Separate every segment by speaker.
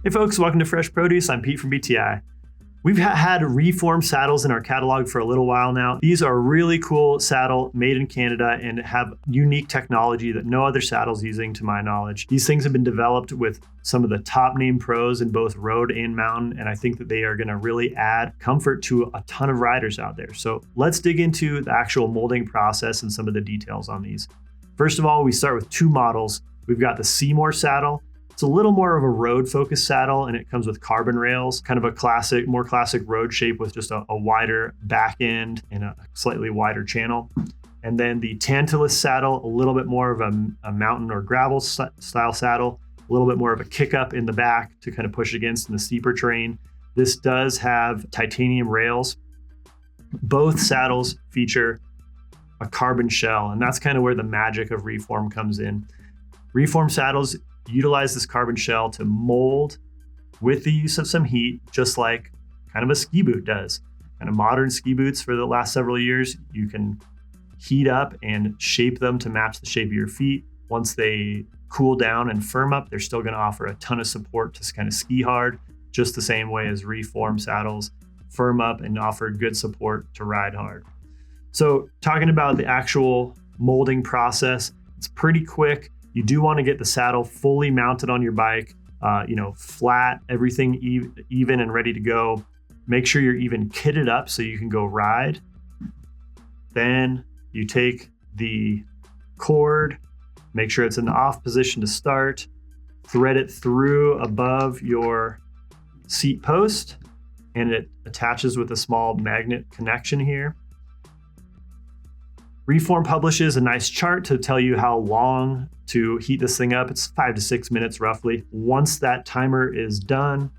Speaker 1: Hey folks, welcome to Fresh Produce. I'm Pete from BTI. We've had reform saddles in our catalog for a little while now. These are a really cool saddle made in Canada and have unique technology that no other saddle's using to my knowledge. These things have been developed with some of the top name pros in both road and mountain, and I think that they are going to really add comfort to a ton of riders out there. So let's dig into the actual molding process and some of the details on these. First of all, we start with two models. We've got the Seymour saddle. It's a little more of a road-focused saddle, and it comes with carbon rails, kind of a more classic road shape with just a wider back end and a slightly wider channel. And then the Tantalus saddle, a little bit more of a mountain or gravel style saddle, a little bit more of a kick up in the back to kind of push against in the steeper terrain. This does have titanium rails. Both saddles feature a carbon shell, and that's kind of where the magic of reform comes in. Reform saddles utilize this carbon shell to mold with the use of some heat, just like kind of a ski boot does. Kind of modern ski boots for the last several years, you can heat up and shape them to match the shape of your feet. Once they cool down and firm up, they're still going to offer a ton of support to kind of ski hard, just the same way as reform saddles firm up and offer good support to ride hard. So talking about the actual molding process, it's pretty quick. You do want to get the saddle fully mounted on your bike, flat, everything even and ready to go. Make sure you're even kitted up so you can go ride. Then you take the cord, make sure it's in the off position to start, thread it through above your seat post, and it attaches with a small magnet connection here. Reform publishes a nice chart to tell you how long to heat this thing up. It's 5 to 6 minutes roughly. Once that timer is done,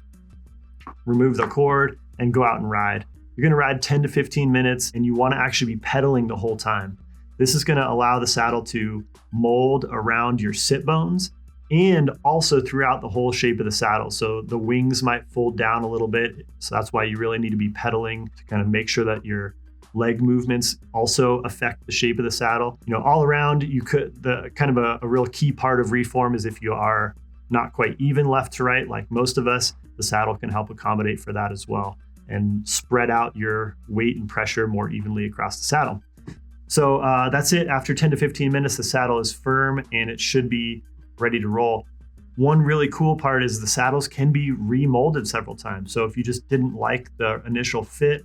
Speaker 1: remove the cord and go out and ride. You're gonna ride 10 to 15 minutes and you wanna actually be pedaling the whole time. This is gonna allow the saddle to mold around your sit bones and also throughout the whole shape of the saddle. So the wings might fold down a little bit. So that's why you really need to be pedaling to kind of make sure that your leg movements also affect the shape of the saddle. All around, the kind of a real key part of reform is if you are not quite even left to right, like most of us, the saddle can help accommodate for that as well and spread out your weight and pressure more evenly across the saddle. So that's it. After 10 to 15 minutes, the saddle is firm and it should be ready to roll. One really cool part is the saddles can be remolded several times. So if you just didn't like the initial fit,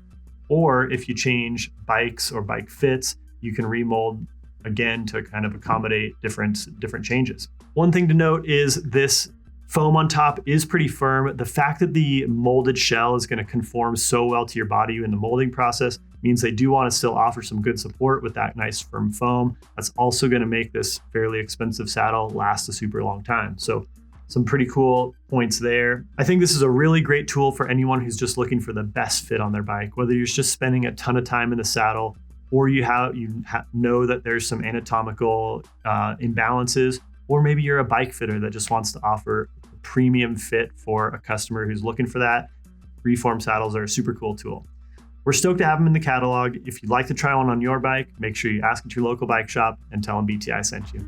Speaker 1: or if you change bikes or bike fits, you can remold again to kind of accommodate different changes. One thing to note is this foam on top is pretty firm. The fact that the molded shell is going to conform so well to your body in the molding process means they do want to still offer some good support with that nice firm foam. That's also going to make this fairly expensive saddle last a super long time. So some pretty cool points there. I think this is a really great tool for anyone who's just looking for the best fit on their bike, whether you're just spending a ton of time in the saddle or you know that there's some anatomical imbalances, or maybe you're a bike fitter that just wants to offer a premium fit for a customer who's looking for that. Reform saddles are a super cool tool. We're stoked to have them in the catalog. If you'd like to try one on your bike, make sure you ask at your local bike shop and tell them BTI sent you.